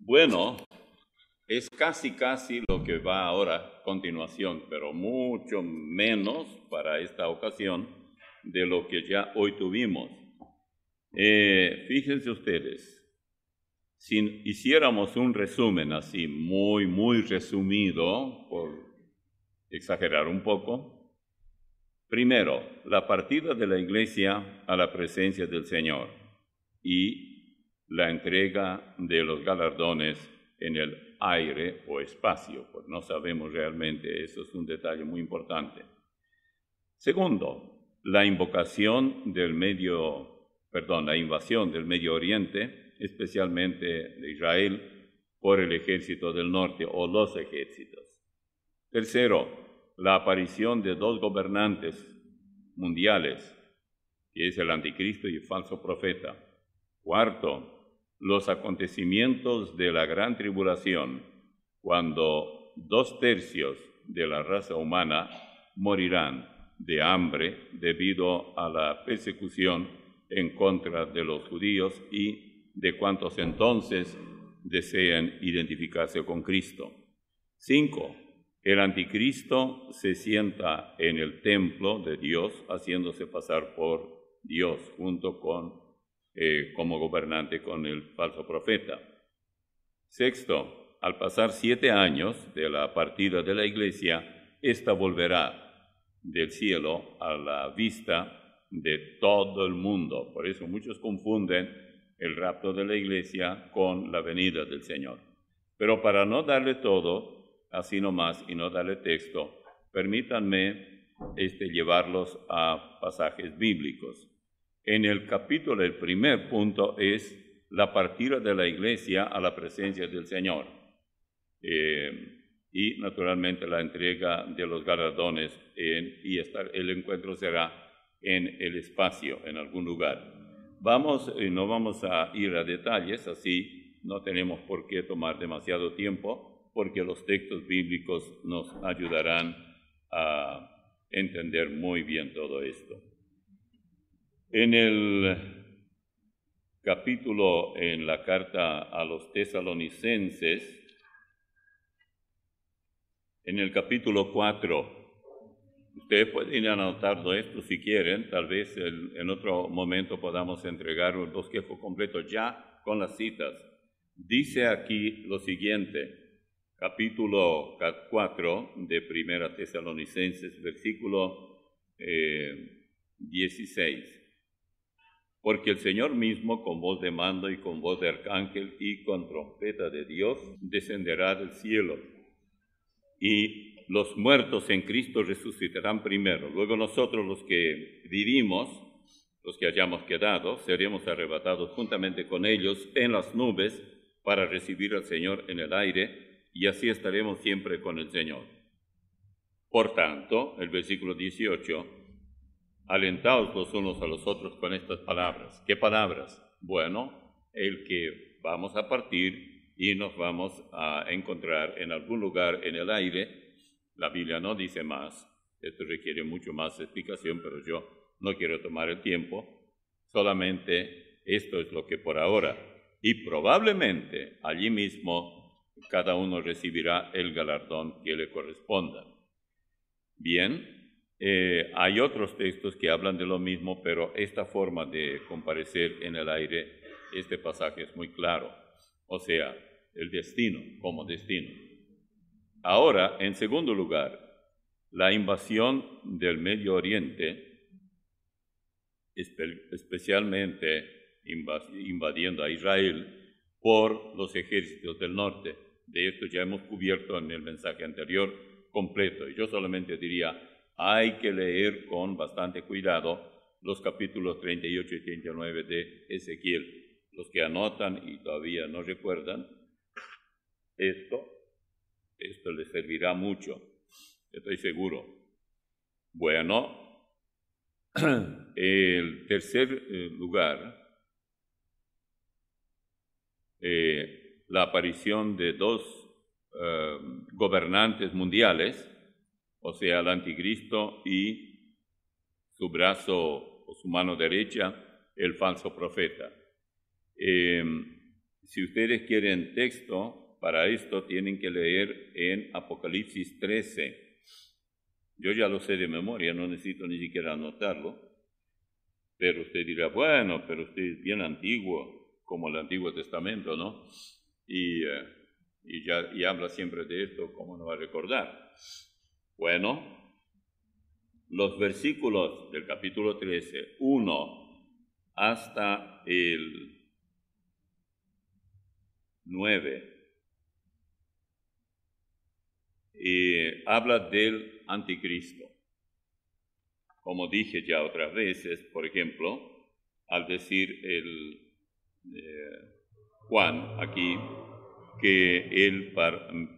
Bueno, es casi lo que va ahora a continuación, pero mucho menos para esta ocasión de lo que ya hoy tuvimos. Fíjense ustedes, si hiciéramos un resumen así muy resumido, por exagerar un poco, primero, la partida de la iglesia a la presencia del Señor y la entrega de los galardones en el aire o espacio, pues no sabemos realmente, eso es un detalle muy importante. Segundo, la invasión del Medio Oriente, especialmente de Israel, por el ejército del norte o los ejércitos. Tercero, la aparición de dos gobernantes mundiales, que es el anticristo y el falso profeta. Cuarto, los acontecimientos de la gran tribulación, cuando 2/3 de la raza humana morirán de hambre debido a la persecución en contra de los judíos y de cuantos entonces desean identificarse con Cristo. 5. El anticristo se sienta en el templo de Dios, haciéndose pasar por Dios, junto con como gobernante con el falso profeta. Sexto, al pasar 7 años de la partida de la iglesia, ésta volverá del cielo a la vista de todo el mundo. Por eso muchos confunden el rapto de la iglesia con la venida del Señor. Pero para no darle todo, así nomás, y no darle texto, permítanme llevarlos a pasajes bíblicos. En el primer punto es la partida de la iglesia a la presencia del Señor. Y naturalmente la entrega de los galardones el encuentro será en el espacio, en algún lugar. No vamos a ir a detalles, así no tenemos por qué tomar demasiado tiempo, porque los textos bíblicos nos ayudarán a entender muy bien todo esto. En el capítulo, en la carta a los tesalonicenses, en el capítulo 4, ustedes pueden ir anotando esto si quieren, tal vez en otro momento podamos entregar el bosquejo completo ya con las citas. Dice aquí lo siguiente, capítulo 4 de Primera Tesalonicenses, versículo 16. Porque el Señor mismo, con voz de mando y con voz de arcángel y con trompeta de Dios, descenderá del cielo. Y los muertos en Cristo resucitarán primero. Luego nosotros, los que vivimos, los que hayamos quedado, seremos arrebatados juntamente con ellos en las nubes para recibir al Señor en el aire, y así estaremos siempre con el Señor. Por tanto, el versículo 18, alentaos los unos a los otros con estas palabras. ¿Qué palabras? Bueno, el que vamos a partir y nos vamos a encontrar en algún lugar en el aire. La Biblia no dice más. Esto requiere mucho más explicación, pero yo no quiero tomar el tiempo. Solamente esto es lo que por ahora. Y probablemente allí mismo cada uno recibirá el galardón que le corresponda. Bien. Hay otros textos que hablan de lo mismo, pero esta forma de comparecer en el aire, este pasaje es muy claro. O sea, el destino como destino. Ahora, en segundo lugar, la invasión del Medio Oriente, especialmente invadiendo a Israel por los ejércitos del norte. De esto ya hemos cubierto en el mensaje anterior completo. Y yo solamente diría, hay que leer con bastante cuidado los capítulos 38 y 39 de Ezequiel. Los que anotan y todavía no recuerdan, esto les servirá mucho, estoy seguro. Bueno, el tercer lugar, la aparición de dos gobernantes mundiales, o sea, el anticristo y su brazo o su mano derecha, el falso profeta. Si ustedes quieren texto para esto, tienen que leer en Apocalipsis 13. Yo ya lo sé de memoria, no necesito ni siquiera anotarlo. Pero usted dirá, bueno, pero usted es bien antiguo, como el Antiguo Testamento, ¿no? Y habla siempre de esto, ¿cómo no va a recordar? Bueno, los versículos del capítulo 13, 1 hasta el 9, habla del anticristo. Como dije ya otras veces, por ejemplo, al decir Juan aquí, que él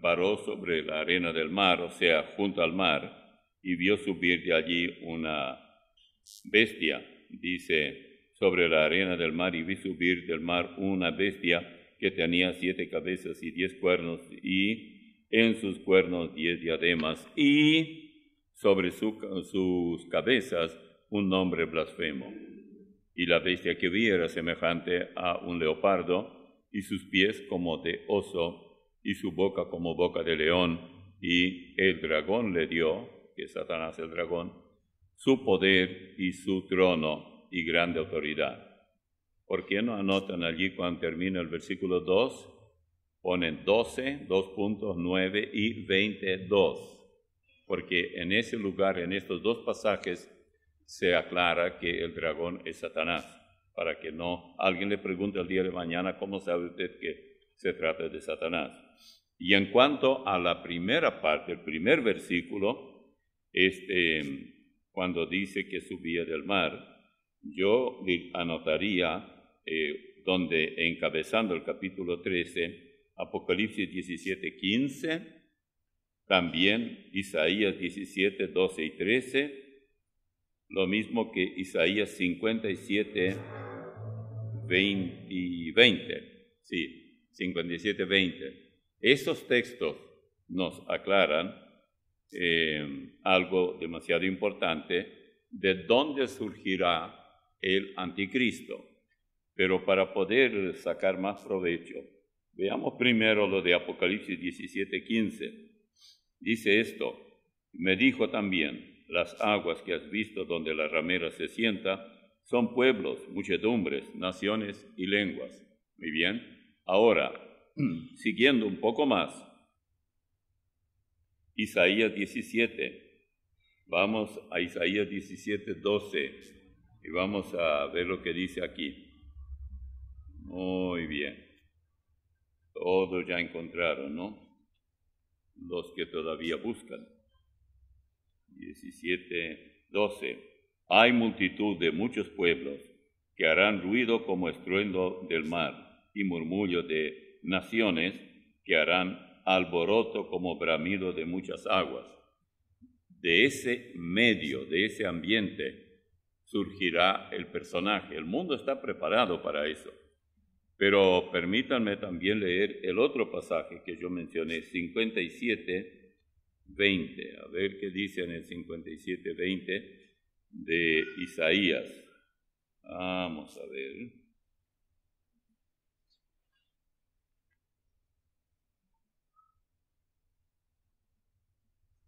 paró sobre la arena del mar, o sea, junto al mar, y vio subir de allí una bestia. Dice, sobre la arena del mar, y vi subir del mar una bestia que tenía 7 cabezas y 10 cuernos, y en sus cuernos 10 diademas, y sobre sus cabezas un nombre blasfemo. Y la bestia que vi era semejante a un leopardo, y sus pies como de oso, y su boca como boca de león, y el dragón le dio, que es Satanás el dragón, su poder y su trono y grande autoridad. ¿Por qué no anotan allí cuando termina el versículo 2? Ponen 12, 2.9 y 22. Porque en ese lugar, en estos dos pasajes, se aclara que el dragón es Satanás, para que no alguien le pregunte el día de mañana cómo sabe usted que se trata de Satanás. Y en cuanto a la primera parte, el primer versículo, cuando dice que subía del mar, yo anotaría donde encabezando el capítulo 13, Apocalipsis 17:15, también Isaías 17, 12 y 13, lo mismo que Isaías 57, 20. Sí, 57, 20. Esos textos nos aclaran algo demasiado importante de dónde surgirá el anticristo. Pero para poder sacar más provecho, veamos primero lo de Apocalipsis 17, 15. Dice esto, me dijo también, las aguas que has visto donde la ramera se sienta son pueblos, muchedumbres, naciones y lenguas. Muy bien. Ahora, siguiendo un poco más, Isaías 17. Vamos a Isaías 17, 12 y vamos a ver lo que dice aquí. Muy bien. Todos ya encontraron, ¿no? Los que todavía buscan. 17, 12. Hay multitud de muchos pueblos que harán ruido como estruendo del mar y murmullo de naciones que harán alboroto como bramido de muchas aguas. De ese medio, de ese ambiente, surgirá el personaje. El mundo está preparado para eso. Pero permítanme también leer el otro pasaje que yo mencioné, 57, 20. A ver qué dice en el 57, 20 de Isaías. Vamos a ver.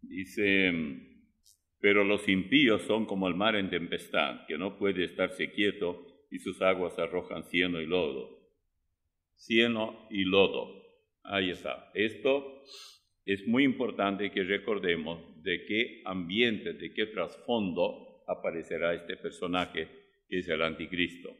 Dice, pero los impíos son como el mar en tempestad, que no puede estarse quieto y sus aguas arrojan cieno y lodo. Cieno y lodo. Ahí está. Esto es muy importante que recordemos de qué ambiente, de qué trasfondo aparecerá este personaje que es el anticristo.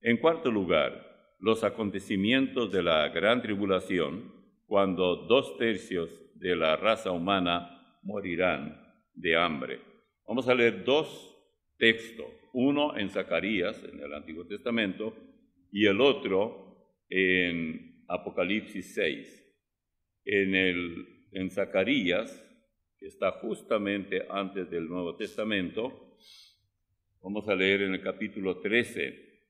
En cuarto lugar, los acontecimientos de la gran tribulación, cuando 2/3 de la raza humana morirán de hambre. Vamos a leer dos textos, uno en Zacarías, en el Antiguo Testamento, y el otro en Apocalipsis 6. En Zacarías, que está justamente antes del Nuevo Testamento, vamos a leer en el capítulo 13,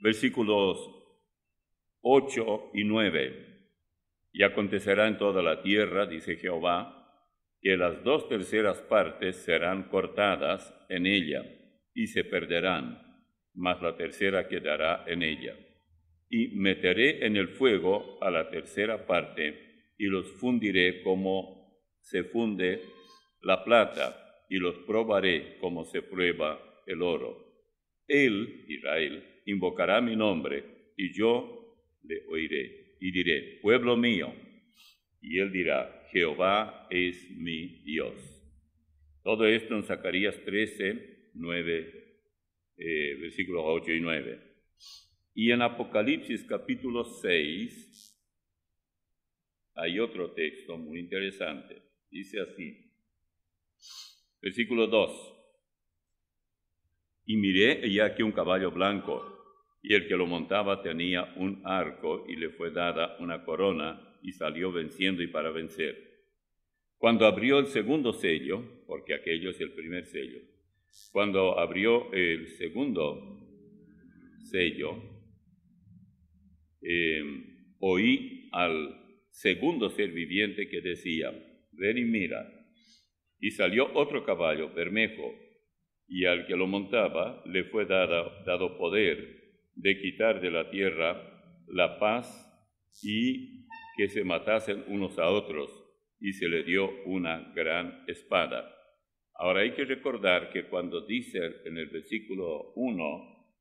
versículos 8 y 9. Y acontecerá en toda la tierra, dice Jehová, que las 2/3 partes serán cortadas en ella y se perderán, mas la tercera quedará en ella. y meteré en el fuego a la tercera parte, y los fundiré como se funde la plata, y los probaré como se prueba el oro. Él, Israel, invocará mi nombre, y yo le oiré, y diré, pueblo mío, y él dirá, Jehová es mi Dios. Todo esto en Zacarías 13, 9, versículos 8 y 9. Y en Apocalipsis capítulo 6 hay otro texto muy interesante. Dice así, versículo 2. Y miré y aquí un caballo blanco, y el que lo montaba tenía un arco, y le fue dada una corona, y salió venciendo y para vencer. Cuando abrió el segundo sello, porque aquello es el primer sello, cuando abrió el segundo sello, oí al segundo ser viviente que decía, ven y mira. Y salió otro caballo, bermejo, y al que lo montaba le fue dado poder de quitar de la tierra la paz y que se matasen unos a otros, y se le dio una gran espada. Ahora hay que recordar que cuando dice en el versículo 1,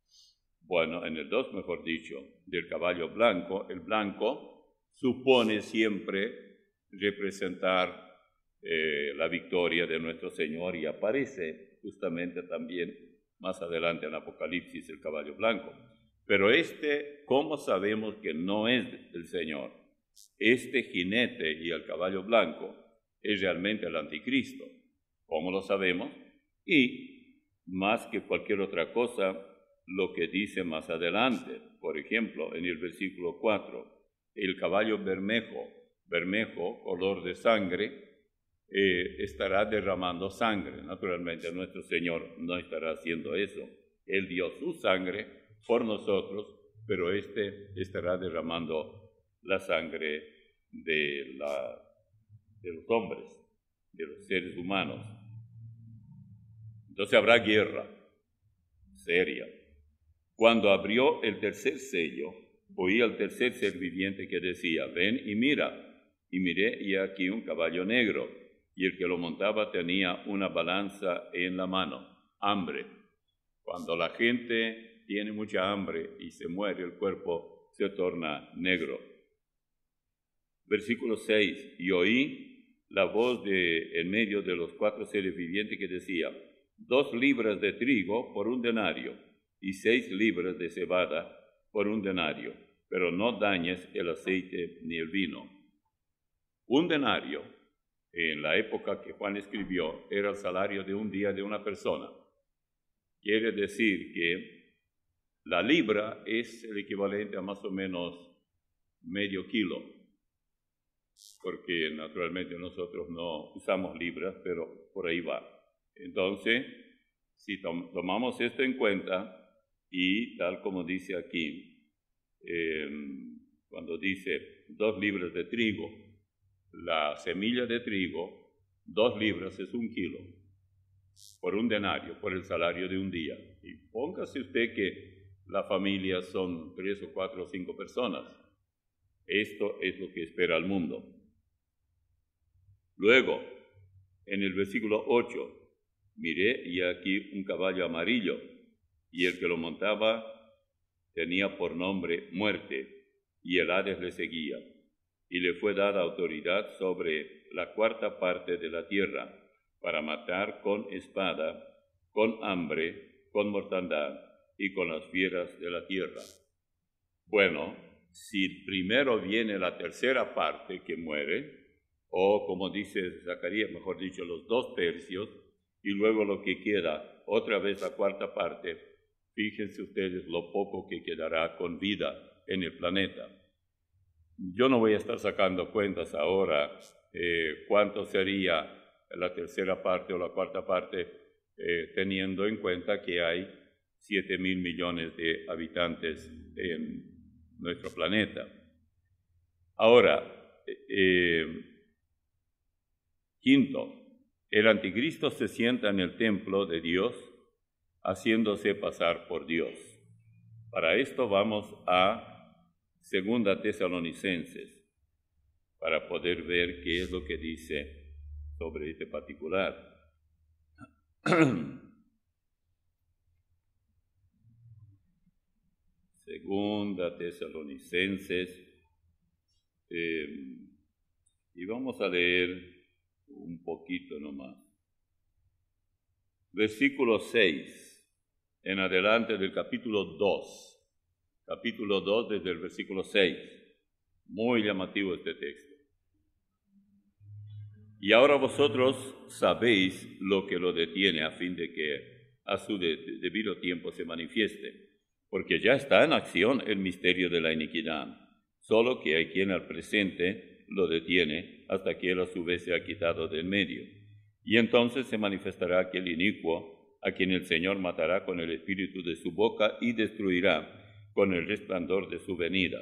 bueno, en el 2 mejor dicho, del caballo blanco, el blanco supone siempre representar la victoria de nuestro Señor, y aparece justamente también más adelante en Apocalipsis el caballo blanco. Pero ¿cómo sabemos que no es el Señor? Este jinete y el caballo blanco es realmente el anticristo. ¿Cómo lo sabemos? Y más que cualquier otra cosa, lo que dice más adelante. Por ejemplo, en el versículo 4, el caballo bermejo, color de sangre, estará derramando sangre. Naturalmente, nuestro Señor no estará haciendo eso. Él dio su sangre por nosotros, pero estará derramando la sangre de los hombres, de los seres humanos. Entonces habrá guerra seria. Cuando abrió el tercer sello, oí al tercer ser viviente que decía, ven y mira. Y miré, y aquí un caballo negro, y el que lo montaba tenía una balanza en la mano. Hambre. Cuando la gente tiene mucha hambre y se muere, el cuerpo se torna negro. Versículo 6. Y oí la voz en medio de los 4 seres vivientes que decía, 2 libras de trigo por 1 denario, y 6 libras de cebada por 1 denario, pero no dañes el aceite ni el vino. 1 denario, en la época que Juan escribió, era el salario de un día de una persona. Quiere decir que la libra es el equivalente a más o menos medio kilo, porque naturalmente nosotros no usamos libras, pero por ahí va. Entonces, si tomamos esto en cuenta, y tal como dice aquí, cuando dice 2 libras de trigo, la semilla de trigo, 2 libras es 1 kilo, por 1 denario, por el salario de un día. Y póngase usted que la familia son 3 o 4 o 5 personas. Esto es lo que espera el mundo. Luego, en el versículo 8, miré y aquí un caballo amarillo, y el que lo montaba tenía por nombre Muerte, y el Hades le seguía, y le fue dada autoridad sobre la 4ª parte de la tierra, para matar con espada, con hambre, con mortandad y con las fieras de la tierra. Bueno, si primero viene la tercera parte que muere, o como dice Zacarías, mejor dicho, los 2 tercios, y luego lo que queda, otra vez la 4ª parte, fíjense ustedes lo poco que quedará con vida en el planeta. Yo no voy a estar sacando cuentas ahora cuánto sería la tercera parte o la 4ª parte, teniendo en cuenta que hay 7,000 millones de habitantes en nuestro planeta. Ahora, quinto, el anticristo se sienta en el templo de Dios, haciéndose pasar por Dios. Para esto vamos a Segunda Tesalonicenses, para poder ver qué es lo que dice sobre este particular. Segunda Tesalonicenses, y vamos a leer un poquito nomás. Versículo 6, en adelante del capítulo 2. Capítulo 2 desde el versículo 6. Muy llamativo este texto. Y ahora vosotros sabéis lo que lo detiene a fin de que a su debido tiempo se manifieste, porque ya está en acción el misterio de la iniquidad, solo que hay quien al presente lo detiene hasta que él a su vez se ha quitado del medio. Y entonces se manifestará aquel inicuo, a quien el Señor matará con el espíritu de su boca y destruirá con el resplandor de su venida.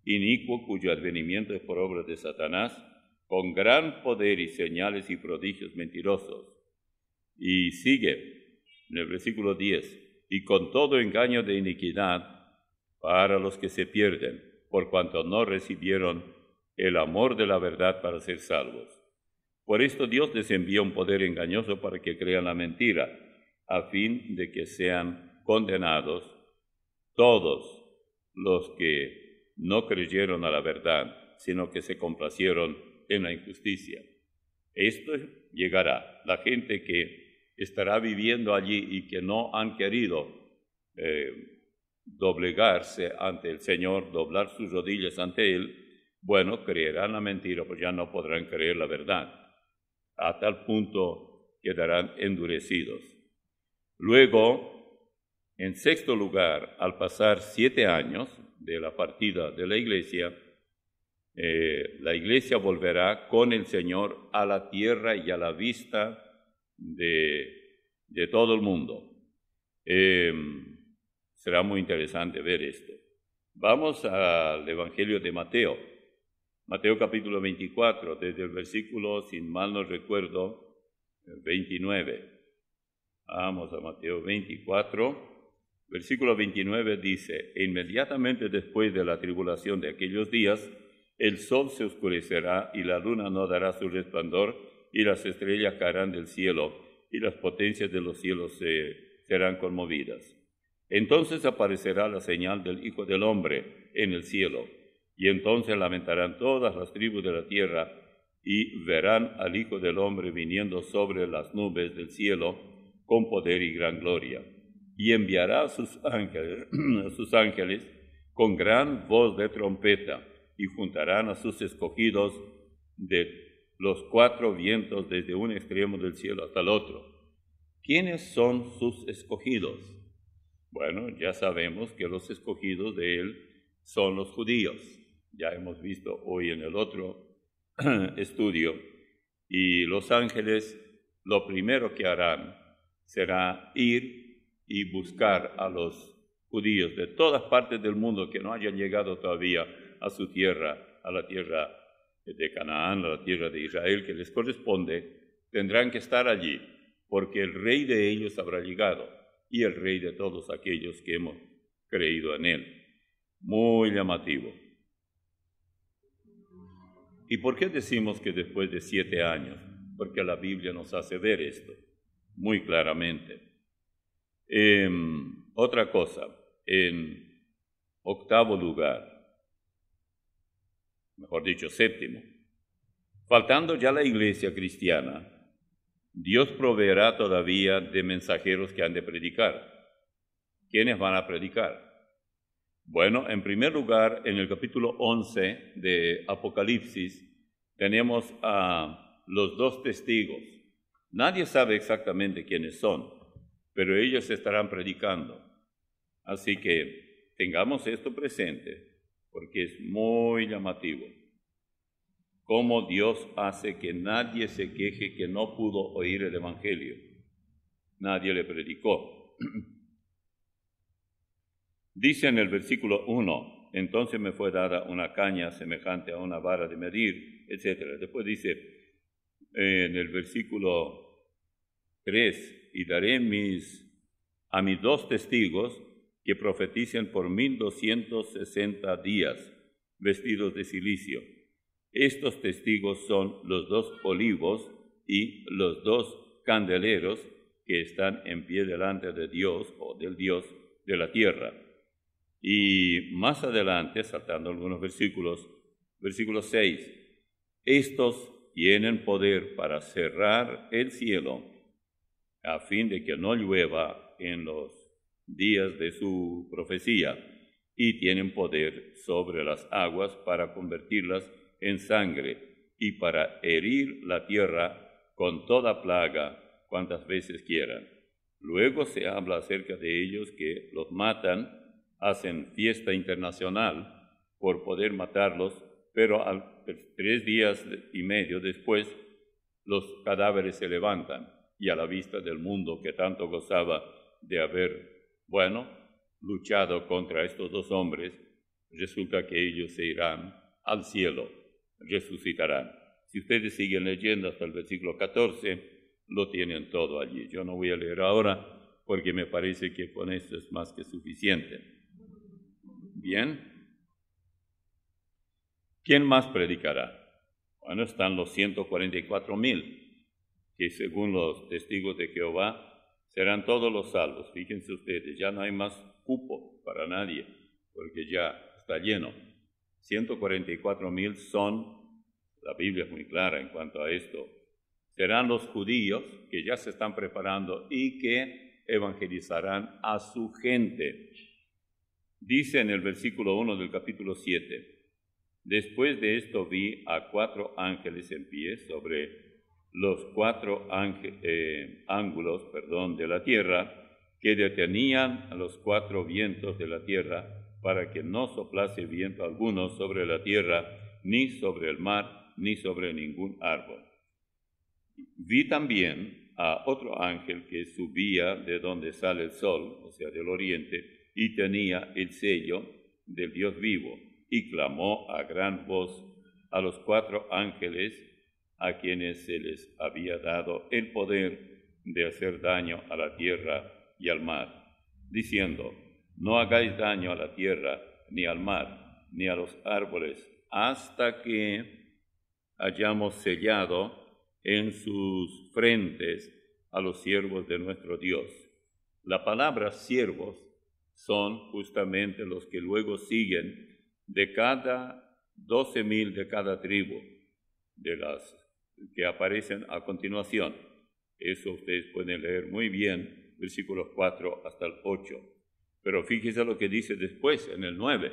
Inicuo cuyo advenimiento es por obra de Satanás, con gran poder y señales y prodigios mentirosos. Y sigue en el versículo 10. Y con todo engaño de iniquidad para los que se pierden, por cuanto no recibieron el amor de la verdad para ser salvos. Por esto Dios les envía un poder engañoso para que crean la mentira, a fin de que sean condenados todos los que no creyeron a la verdad, sino que se complacieron en la injusticia. Esto llegará. La gente que estará viviendo allí y que no han querido doblegarse ante el Señor, doblar sus rodillas ante Él, bueno, creerán la mentira, pues ya no podrán creer la verdad. A tal punto quedarán endurecidos. Luego, en sexto lugar, al pasar 7 años de la partida de la iglesia volverá con el Señor a la tierra y a la vista de todo el mundo. Será muy interesante ver esto. Vamos al Evangelio de Mateo. Mateo capítulo 24, desde el versículo, sin mal no recuerdo, 29. Vamos a Mateo 24, versículo 29 dice: E inmediatamente después de la tribulación de aquellos días, el sol se oscurecerá y la luna no dará su resplandor y las estrellas caerán del cielo y las potencias de los cielos serán conmovidas. Entonces aparecerá la señal del Hijo del Hombre en el cielo, y entonces lamentarán todas las tribus de la tierra y verán al Hijo del Hombre viniendo sobre las nubes del cielo con poder y gran gloria. Y enviará a sus ángeles con gran voz de trompeta, y juntarán a sus escogidos de los 4 vientos desde un extremo del cielo hasta el otro. ¿Quiénes son sus escogidos? Bueno, ya sabemos que los escogidos de Él son los judíos. Ya hemos visto hoy en el otro estudio. Y los ángeles, lo primero que harán será ir y buscar a los judíos de todas partes del mundo que no hayan llegado todavía a su tierra, a la tierra de Canaán, a la tierra de Israel que les corresponde. Tendrán que estar allí, porque el Rey de ellos habrá llegado, y el Rey de todos aquellos que hemos creído en Él. Muy llamativo. ¿Y por qué decimos que después de 7 años? Porque la Biblia nos hace ver esto muy claramente. Otra cosa, en octavo lugar, mejor dicho, séptimo, faltando ya la iglesia cristiana, Dios proveerá todavía de mensajeros que han de predicar. ¿Quiénes van a predicar? Bueno, en primer lugar, en el capítulo 11 de Apocalipsis, tenemos a los 2 testigos. Nadie sabe exactamente quiénes son, pero ellos estarán predicando. Así que tengamos esto presente, porque es muy llamativo. Cómo Dios hace que nadie se queje que no pudo oír el Evangelio. Nadie le predicó. Dice en el versículo 1, entonces me fue dada una caña semejante a una vara de medir, etc. Después dice en el versículo 3, y daré a mis 2 testigos que profeticen por 1260 días, vestidos de cilicio. Estos testigos son los 2 olivos y los 2 candeleros que están en pie delante de Dios o del Dios de la tierra. Y más adelante, saltando algunos versículos, versículo 6, estos tienen poder para cerrar el cielo a fin de que no llueva en los días de su profecía, y tienen poder sobre las aguas para convertirlas en sangre y para herir la tierra con toda plaga cuantas veces quieran. Luego se habla acerca de ellos que los matan, hacen fiesta internacional por poder matarlos, pero 3 días y medio después los cadáveres se levantan y a la vista del mundo que tanto gozaba de haber, luchado contra estos 2 hombres, resulta que ellos se irán al cielo, resucitarán. Si ustedes siguen leyendo hasta el versículo 14, lo tienen todo allí. Yo no voy a leer ahora porque me parece que con esto es más que suficiente. Bien. ¿Quién más predicará? Bueno, están los 144,000, que según los testigos de Jehová serán todos los salvos. Fíjense ustedes, ya no hay más cupo para nadie, porque ya está lleno. 144,000 son, la Biblia es muy clara en cuanto a esto, serán los judíos que ya se están preparando y que evangelizarán a su gente. Dice en el versículo 1 del capítulo 7, después de esto vi a 4 ángeles en pie sobre los 4 ángulos de la tierra, que detenían a los 4 vientos de la tierra para que no soplase viento alguno sobre la tierra, ni sobre el mar, ni sobre ningún árbol. Vi también a otro ángel que subía de donde sale el sol, o sea, del oriente, y tenía el sello del Dios vivo, y clamó a gran voz a los 4 ángeles a quienes se les había dado el poder de hacer daño a la tierra y al mar, diciendo, no hagáis daño a la tierra, ni al mar, ni a los árboles, hasta que hayamos sellado en sus frentes a los siervos de nuestro Dios. La palabra siervos son justamente los que luego siguen de cada 12,000 de cada tribu, de las que aparecen a continuación. Eso ustedes pueden leer muy bien, versículos 4 hasta el 8. Pero fíjense lo que dice después, en el 9.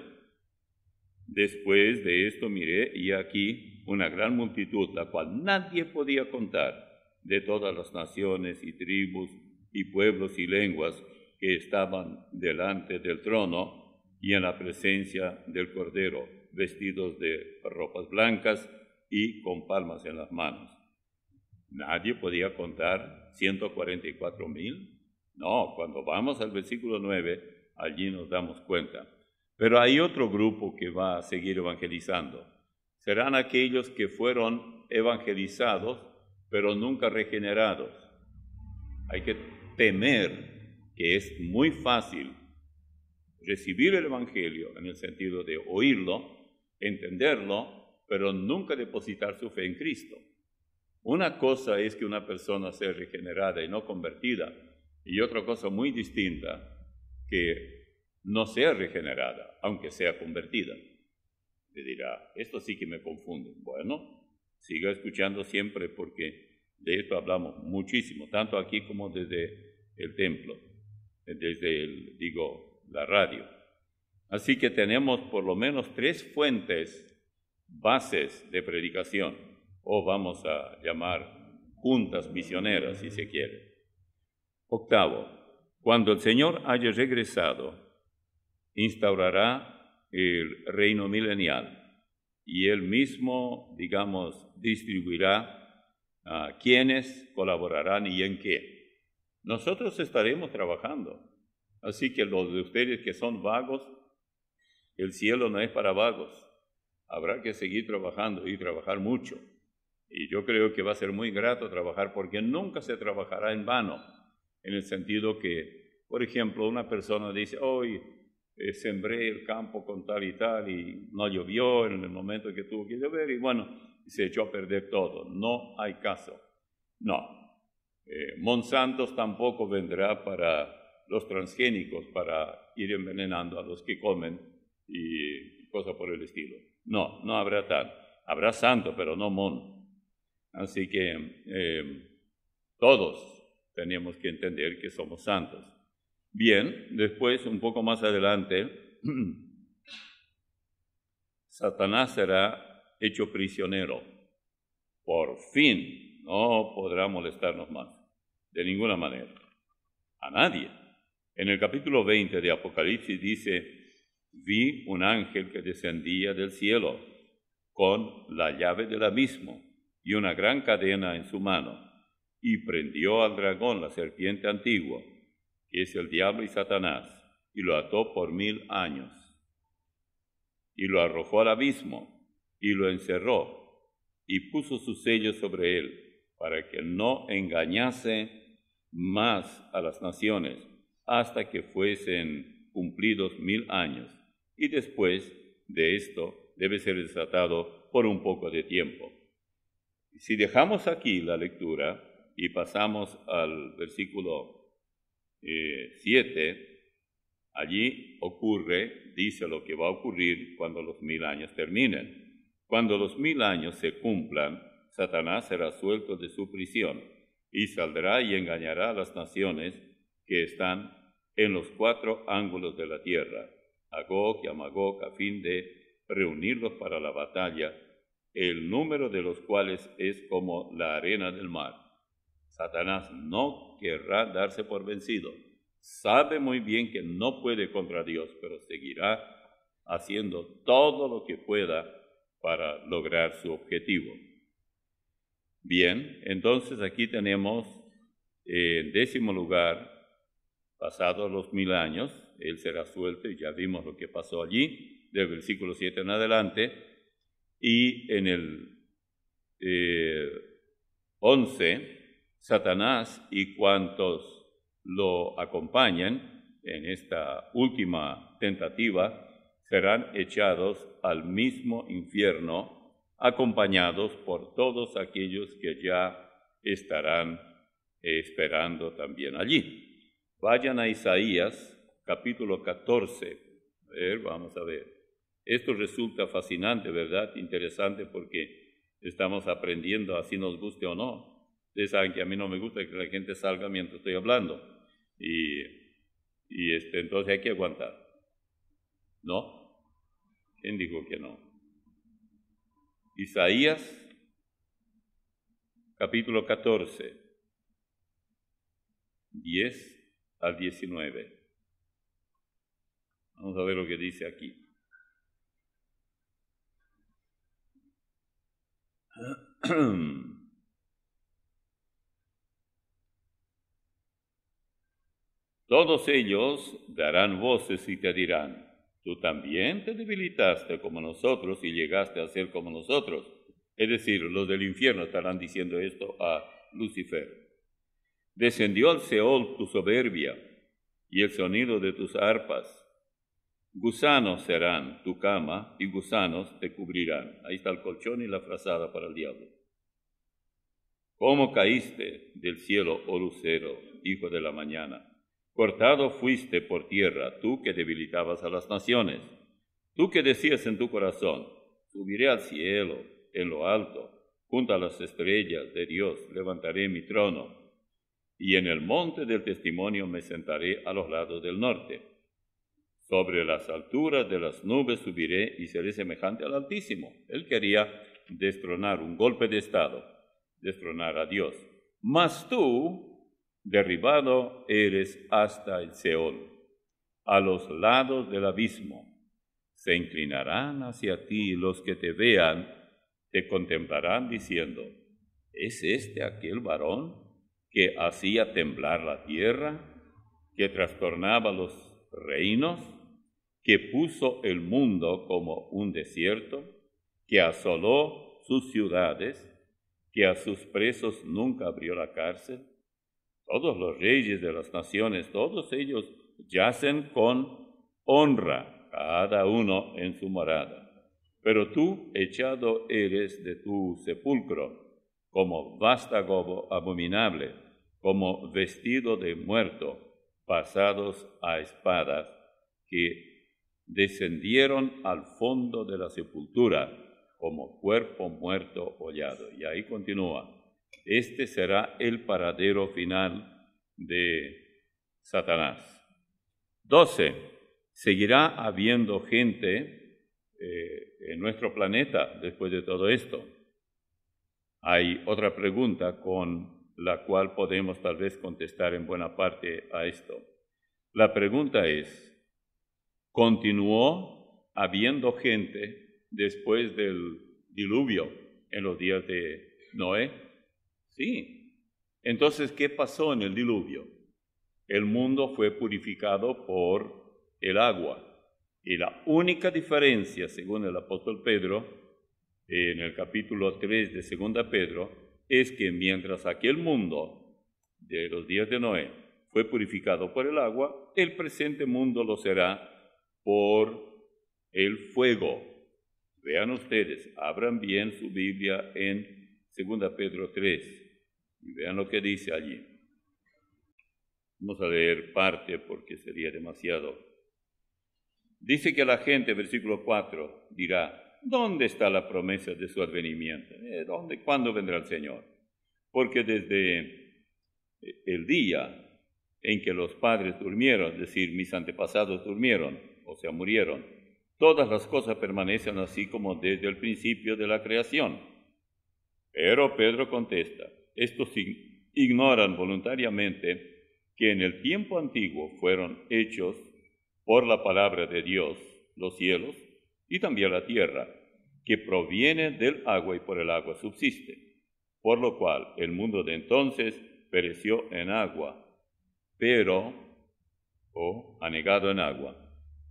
Después de esto miré, y aquí una gran multitud, la cual nadie podía contar, de todas las naciones y tribus y pueblos y lenguas que estaban delante del trono y en la presencia del Cordero, vestidos de ropas blancas y con palmas en las manos. ¿Nadie podía contar 144,000? No, cuando vamos al versículo 9, allí nos damos cuenta. Pero hay otro grupo que va a seguir evangelizando. Serán aquellos que fueron evangelizados, pero nunca regenerados. Hay que temer que es muy fácil recibir el evangelio en el sentido de oírlo, entenderlo, pero nunca depositar su fe en Cristo. Una cosa es que una persona sea regenerada y no convertida, y otra cosa muy distinta, que no sea regenerada, aunque sea convertida. Le dirá, esto sí que me confunde. Bueno, siga escuchando siempre porque de esto hablamos muchísimo, tanto aquí como desde el templo, desde la radio. Así que tenemos por lo menos 3 fuentes, bases de predicación, o vamos a llamar juntas misioneras si se quiere. 8, cuando el Señor haya regresado, instaurará el reino milenial y Él mismo, distribuirá a quienes colaborarán y en qué. Nosotros estaremos trabajando, así que los de ustedes que son vagos, el cielo no es para vagos. Habrá que seguir trabajando y trabajar mucho. Y yo creo que va a ser muy grato trabajar porque nunca se trabajará en vano, en el sentido que Por ejemplo, una persona dice, hoy sembré el campo con tal y no llovió en el momento que tuvo que llover y bueno, se echó a perder todo. No hay caso. No. Monsanto tampoco vendrá para los transgénicos para ir envenenando a los que comen y cosas por el estilo. No, no habrá tal. Habrá santo, pero no mon. Así que todos tenemos que entender que somos santos. Bien, después, un poco más adelante, Satanás será hecho prisionero. Por fin, no podrá molestarnos más, de ninguna manera, a nadie. En el capítulo 20 de Apocalipsis dice, vi un ángel que descendía del cielo con la llave del abismo y una gran cadena en su mano, y prendió al dragón, la serpiente antigua, que es el diablo y Satanás, y lo ató por 1000 años, y lo arrojó al abismo, y lo encerró, y puso sus sellos sobre él, para que no engañase más a las naciones, hasta que fuesen cumplidos 1000 años, y después de esto debe ser desatado por un poco de tiempo. Si dejamos aquí la lectura y pasamos al versículo 7, allí dice lo que va a ocurrir cuando los 1000 años terminen. Cuando los 1000 años se cumplan, Satanás será suelto de su prisión y saldrá y engañará a las naciones que están en los 4 ángulos de la tierra, a Gog y a Magog, a fin de reunirlos para la batalla, el número de los cuales es como la arena del mar. Satanás no querrá darse por vencido. Sabe muy bien que no puede contra Dios, pero seguirá haciendo todo lo que pueda para lograr su objetivo. Bien, entonces aquí tenemos en 10º lugar, pasados los 1000 años, él será suelto, y ya vimos lo que pasó allí, del versículo 7 en adelante, y en el 11, Satanás y cuantos lo acompañan en esta última tentativa serán echados al mismo infierno, acompañados por todos aquellos que ya estarán esperando también allí. Vayan a Isaías, capítulo 14. Vamos a ver. Esto resulta fascinante, ¿verdad? Interesante porque estamos aprendiendo, así nos guste o no. Ustedes saben que a mí no me gusta que la gente salga mientras estoy hablando. Entonces hay que aguantar. ¿No? ¿Quién dijo que no? Isaías, capítulo 14, 10 al 19. Vamos a ver lo que dice aquí. Todos ellos darán voces y te dirán, tú también te debilitaste como nosotros y llegaste a ser como nosotros. Es decir, los del infierno estarán diciendo esto a Lucifer. Descendió al Seol tu soberbia y el sonido de tus arpas. Gusanos serán tu cama y gusanos te cubrirán. Ahí está el colchón y la frazada para el diablo. ¿Cómo caíste del cielo, oh lucero, hijo de la mañana? Cortado fuiste por tierra, tú que debilitabas a las naciones. Tú que decías en tu corazón, subiré al cielo, en lo alto, junto a las estrellas de Dios, levantaré mi trono, y en el monte del testimonio me sentaré a los lados del norte. Sobre las alturas de las nubes subiré y seré semejante al Altísimo. Él quería destronar, un golpe de estado, destronar a Dios. Mas tú, derribado eres hasta el Seol, a los lados del abismo. Se inclinarán hacia ti y los que te vean te contemplarán diciendo, ¿es este aquel varón que hacía temblar la tierra, que trastornaba los reinos, que puso el mundo como un desierto, que asoló sus ciudades, que a sus presos nunca abrió la cárcel? Todos los reyes de las naciones, todos ellos yacen con honra, cada uno en su morada. Pero tú echado eres de tu sepulcro, como vástago abominable, como vestido de muerto, pasados a espadas, que descendieron al fondo de la sepultura, como cuerpo muerto hollado. Y ahí continúa. Este será el paradero final de Satanás. 12. Seguirá habiendo gente en nuestro planeta después de todo esto. Hay otra pregunta con la cual podemos tal vez contestar en buena parte a esto. La pregunta es, ¿continuó habiendo gente después del diluvio en los días de Noé? Sí. Entonces, ¿qué pasó en el diluvio? El mundo fue purificado por el agua. Y la única diferencia, según el apóstol Pedro, en el capítulo 3 de 2 Pedro, es que mientras aquel mundo de los días de Noé fue purificado por el agua, el presente mundo lo será por el fuego. Vean ustedes, abran bien su Biblia en 2 Pedro 3 y vean lo que dice allí. Vamos a leer parte porque sería demasiado. Dice que la gente, versículo 4, dirá, ¿dónde está la promesa de su advenimiento? ¿Cuándo vendrá el Señor? Porque desde el día en que los padres durmieron, es decir, mis antepasados durmieron, o sea, murieron, todas las cosas permanecen así como desde el principio de la creación. Pero Pedro contesta, estos ignoran voluntariamente que en el tiempo antiguo fueron hechos por la palabra de Dios los cielos y también la tierra, que proviene del agua y por el agua subsiste, por lo cual el mundo de entonces pereció en agua, anegado en agua.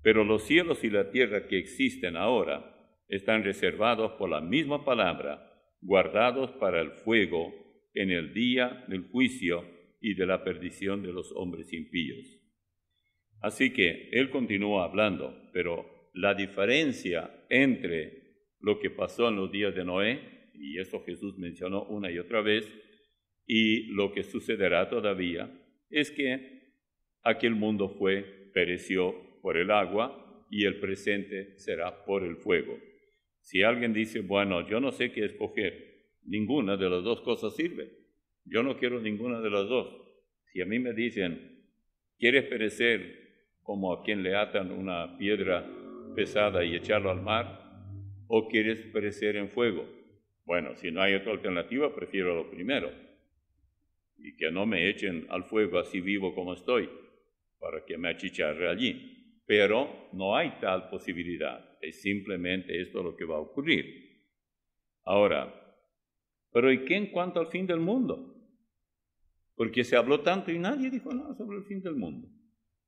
Pero los cielos y la tierra que existen ahora están reservados por la misma palabra, guardados para el fuego en el día del juicio y de la perdición de los hombres impíos. Así que él continúa hablando, pero la diferencia entre lo que pasó en los días de Noé, y eso Jesús mencionó una y otra vez, y lo que sucederá todavía, es que aquel mundo pereció por el agua y el presente será por el fuego. Si alguien dice, bueno, yo no sé qué escoger, ninguna de las dos cosas sirve. Yo no quiero ninguna de las dos. Si a mí me dicen, ¿quieres perecer como a quien le atan una piedra pesada y echarlo al mar, o quieres perecer en fuego? Bueno, si no hay otra alternativa, prefiero lo primero, y que no me echen al fuego así vivo como estoy, para que me achicharre allí. Pero no hay tal posibilidad, es simplemente esto lo que va a ocurrir. Ahora, ¿pero y qué en cuanto al fin del mundo? Porque se habló tanto y nadie dijo nada sobre el fin del mundo.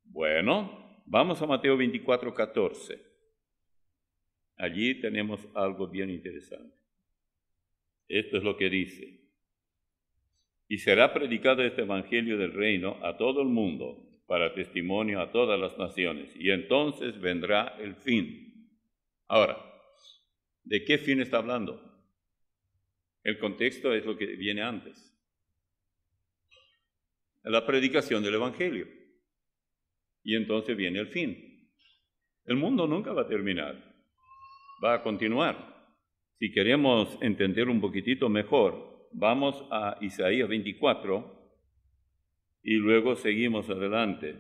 Bueno, vamos a Mateo 24:14. Allí tenemos algo bien interesante. Esto es lo que dice. Y será predicado este evangelio del reino a todo el mundo, para testimonio a todas las naciones, y entonces vendrá el fin. Ahora, ¿de qué fin está hablando? El contexto es lo que viene antes. La predicación del evangelio. Y entonces viene el fin. El mundo nunca va a terminar, va a continuar. Si queremos entender un poquitito mejor, vamos a Isaías 24 y luego seguimos adelante.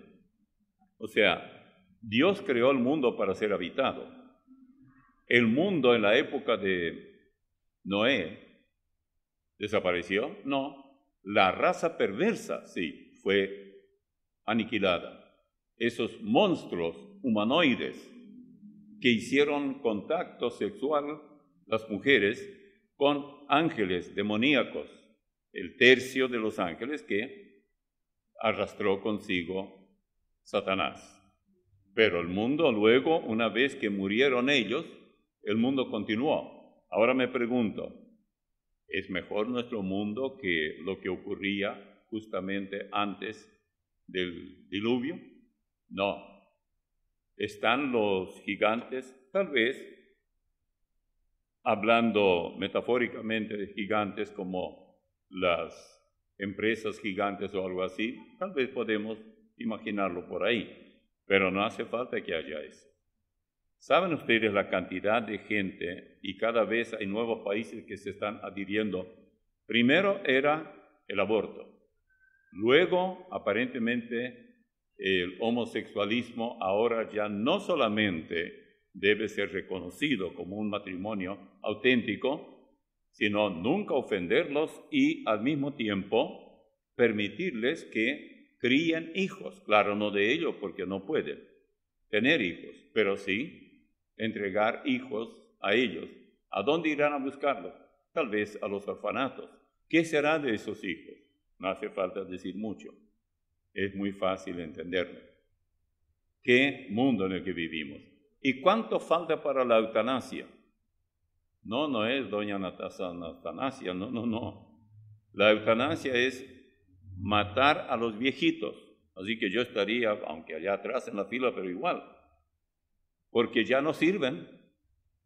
O sea, Dios creó el mundo para ser habitado. El mundo en la época de Noé desapareció, no. La raza perversa, sí, fue aniquilada. Esos monstruos humanoides que hicieron contacto sexual, las mujeres, con ángeles demoníacos, el tercio de los ángeles que arrastró consigo Satanás. Pero el mundo luego, una vez que murieron ellos, el mundo continuó. Ahora me pregunto, ¿es mejor nuestro mundo que lo que ocurría justamente antes del diluvio? No. Están los gigantes, tal vez, hablando metafóricamente de gigantes como las empresas gigantes o algo así, tal vez podemos imaginarlo por ahí, pero no hace falta que haya eso. ¿Saben ustedes la cantidad de gente, y cada vez hay nuevos países que se están adhiriendo? Primero era el aborto, luego aparentemente el homosexualismo ahora ya no solamente debe ser reconocido como un matrimonio auténtico, sino nunca ofenderlos y al mismo tiempo permitirles que críen hijos. Claro, no de ellos porque no pueden tener hijos, pero sí entregar hijos a ellos. ¿A dónde irán a buscarlos? Tal vez a los orfanatos. ¿Qué será de esos hijos? No hace falta decir mucho. Es muy fácil entenderlo. ¿Qué mundo en el que vivimos? ¿Y cuánto falta para la eutanasia? No es doña Natanasia, no. La eutanasia es matar a los viejitos. Así que yo estaría, aunque allá atrás en la fila, pero igual. Porque ya no sirven.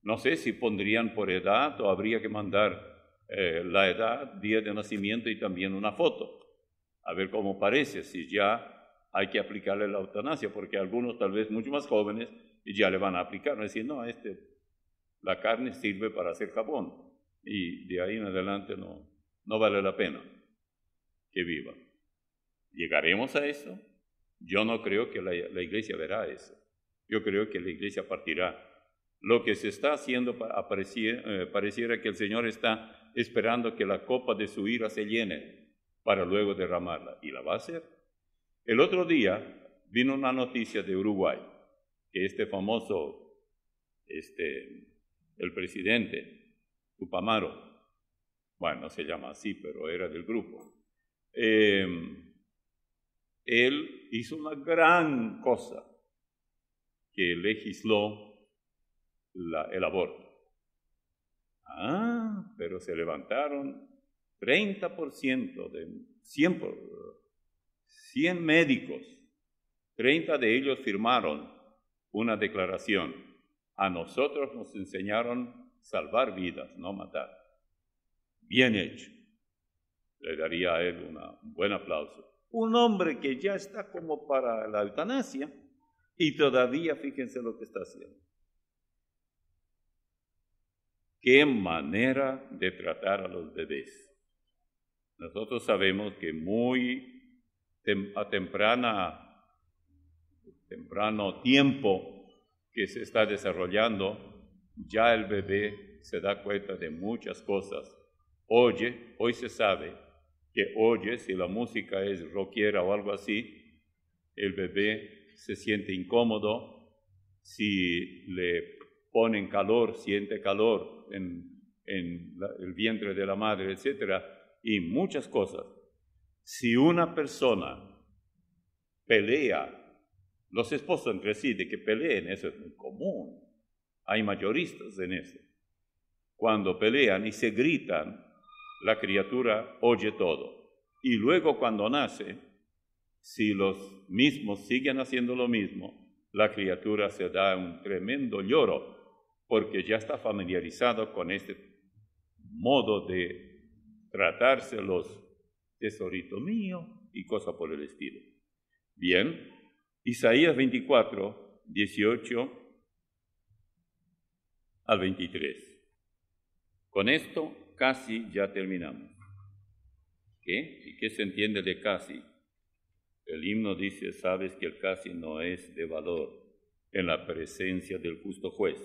No sé si pondrían por edad o habría que mandar la edad, día de nacimiento y también una foto. A ver cómo parece, si ya hay que aplicarle la eutanasia, porque algunos tal vez mucho más jóvenes ya le van a aplicar, no decir, no, la carne sirve para hacer jabón, y de ahí en adelante no vale la pena que viva. ¿Llegaremos a eso? Yo no creo que la iglesia verá eso. Yo creo que la iglesia partirá. Lo que se está haciendo pareciera que el Señor está esperando que la copa de su ira se llene para luego derramarla, y la va a hacer. El otro día vino una noticia de Uruguay, que famoso, el presidente, Tupamaro, bueno, no se llama así, pero era del grupo, él hizo una gran cosa, que legisló el aborto. Pero se levantaron 30% de 100 médicos, 30 de ellos firmaron una declaración. A nosotros nos enseñaron salvar vidas, no matar. Bien hecho. Le daría a él un buen aplauso. Un hombre que ya está como para la eutanasia y todavía fíjense lo que está haciendo. ¿Qué manera de tratar a los bebés? Nosotros sabemos que muy a temprano tiempo que se está desarrollando, ya el bebé se da cuenta de muchas cosas. Hoy se sabe que si la música es rockera o algo así, el bebé se siente incómodo. Si le ponen calor, siente calor en el vientre de la madre, etcétera, y muchas cosas. Si una persona pelea, los esposos entre sí, de que peleen, eso es muy común. Hay mayoristas en eso. Cuando pelean y se gritan, la criatura oye todo. Y luego cuando nace, si los mismos siguen haciendo lo mismo, la criatura se da un tremendo lloro, porque ya está familiarizado con este modo de tratarse los tesorito mío y cosas por el estilo. Bien, Isaías 24, 18 al 23. Con esto casi ya terminamos. ¿Qué? ¿Y qué se entiende de casi? El himno dice, sabes que el casi no es de valor en la presencia del justo juez.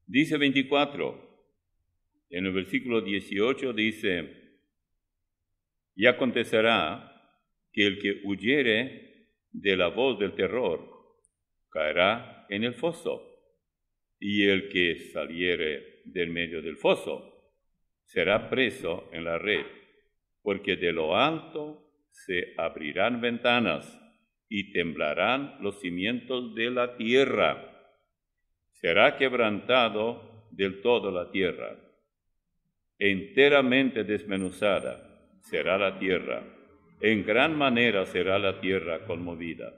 Dice 24, en el versículo 18 dice, y acontecerá que el que huyere de la voz del terror caerá en el foso, y el que saliere del medio del foso será preso en la red, porque de lo alto se abrirán ventanas y temblarán los cimientos de la tierra. Será quebrantado del todo la tierra. Enteramente desmenuzada será la tierra, en gran manera será la tierra conmovida.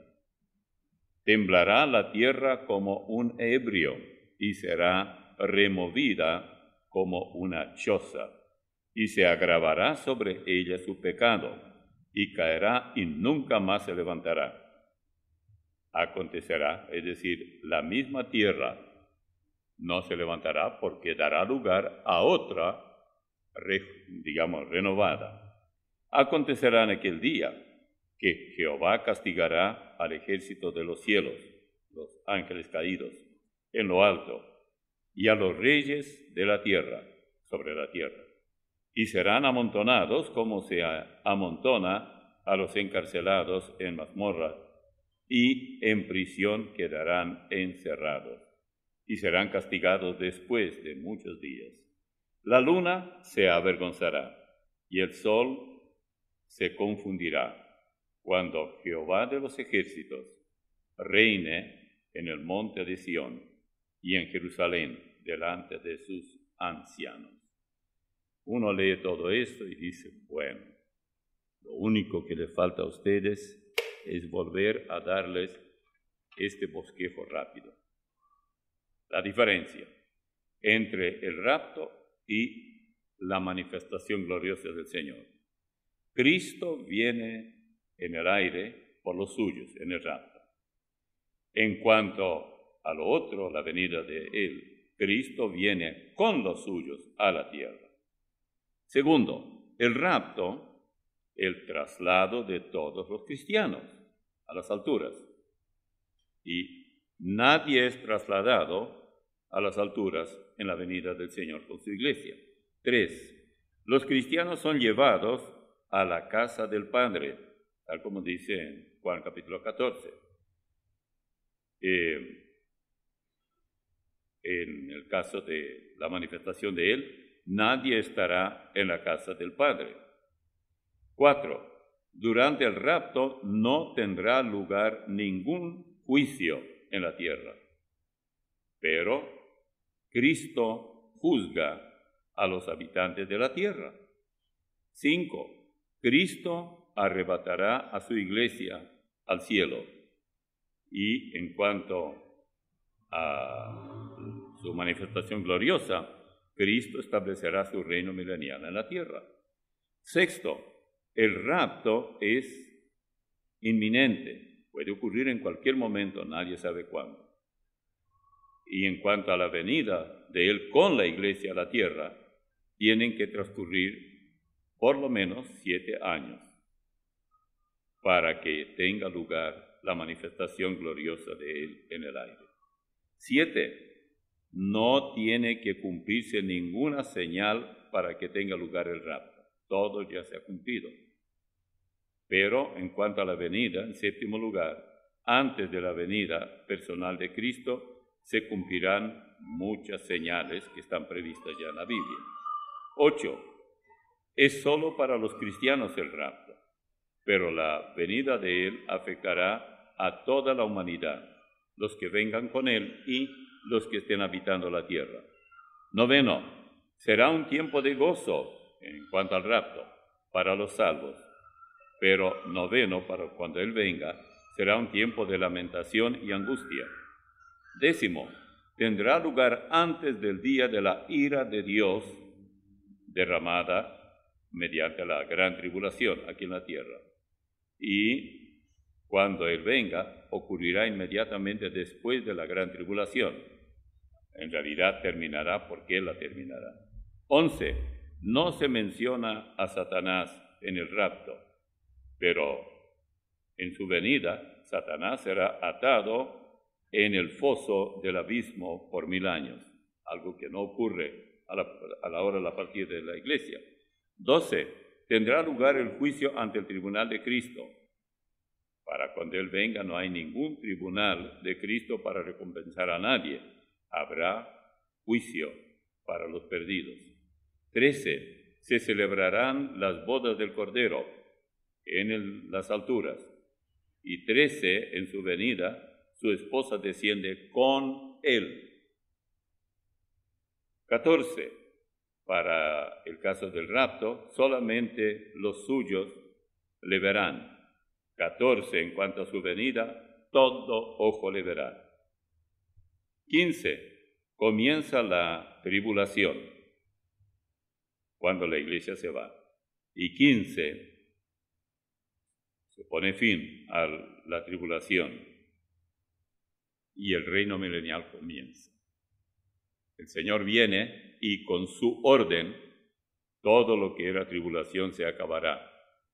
Temblará la tierra como un ebrio y será removida como una choza, y se agravará sobre ella su pecado, y caerá y nunca más se levantará. Acontecerá, es decir, la misma tierra no se levantará porque dará lugar a otra, renovada. Acontecerá en aquel día que Jehová castigará al ejército de los cielos, los ángeles caídos, en lo alto, y a los reyes de la tierra, sobre la tierra, y serán amontonados como se amontona a los encarcelados en mazmorras, y en prisión quedarán encerrados, y serán castigados después de muchos días. La luna se avergonzará, y el sol se confundirá, cuando Jehová de los ejércitos reine en el monte de Sión y en Jerusalén delante de sus ancianos. Uno lee todo esto y dice, bueno, lo único que le falta a ustedes es volver a darles este bosquejo rápido. La diferencia entre el rapto y la manifestación gloriosa del Señor. Cristo viene en el aire por los suyos, en el rapto. En cuanto a lo otro, la venida de Él, Cristo viene con los suyos a la tierra. Segundo, el rapto, el traslado de todos los cristianos a las alturas. Y nadie es trasladado a las alturas en la venida del Señor con su iglesia. 3. Los cristianos son llevados a la casa del Padre, tal como dice en Juan capítulo 14. En el caso de la manifestación de Él, nadie estará en la casa del Padre. 4. Durante el rapto no tendrá lugar ningún juicio en la tierra, pero Cristo juzga a los habitantes de la tierra. 5. Cristo arrebatará a su iglesia al cielo. Y en cuanto a su manifestación gloriosa, Cristo establecerá su reino milenial en la tierra. 6. El rapto es inminente, puede ocurrir en cualquier momento, nadie sabe cuándo. Y en cuanto a la venida de Él con la iglesia a la tierra, tienen que transcurrir por lo menos 7 años para que tenga lugar la manifestación gloriosa de Él en el aire. 7. No tiene que cumplirse ninguna señal para que tenga lugar el rapto. Todo ya se ha cumplido. Pero en cuanto a la venida, en séptimo lugar, antes de la venida personal de Cristo, se cumplirán muchas señales que están previstas ya en la Biblia. 8. Es solo para los cristianos el rapto, pero la venida de Él afectará a toda la humanidad, los que vengan con Él y los que estén habitando la tierra. 9. Será un tiempo de gozo en cuanto al rapto para los salvos, pero 9, para cuando Él venga, será un tiempo de lamentación y angustia. 10. Tendrá lugar antes del día de la ira de Dios derramada mediante la gran tribulación aquí en la tierra. Y cuando Él venga, ocurrirá inmediatamente después de la gran tribulación. En realidad terminará porque Él la terminará. 11. No se menciona a Satanás en el rapto, pero en su venida, Satanás será atado en el foso del abismo por 1000 años, algo que no ocurre a la hora de la partida de la iglesia. 12. Tendrá lugar el juicio ante el tribunal de Cristo. Para cuando Él venga no hay ningún tribunal de Cristo para recompensar a nadie. Habrá juicio para los perdidos. 13. Se celebrarán las bodas del Cordero en las alturas. Y 13, en su venida, su esposa desciende con Él. 14. Para el caso del rapto, solamente los suyos le verán. 14, en cuanto a su venida, todo ojo le verá. 15, comienza la tribulación, cuando la iglesia se va. Y 15, se pone fin a la tribulación y el reino milenial comienza. El Señor viene y con su orden todo lo que era tribulación se acabará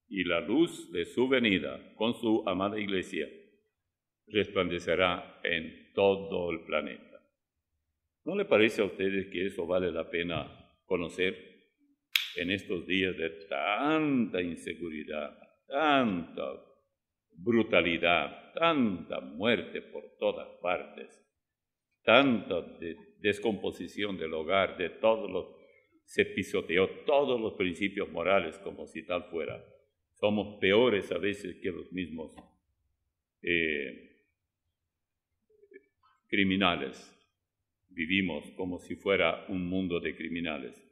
y la luz de su venida con su amada iglesia resplandecerá en todo el planeta. ¿No le parece a ustedes que eso vale la pena conocer en estos días de tanta inseguridad, tanta brutalidad, tanta muerte por todas partes, tanta descomposición del hogar, de todos los, se pisoteó todos los principios morales como si tal fuera? Somos peores a veces que los mismos criminales. Vivimos como si fuera un mundo de criminales.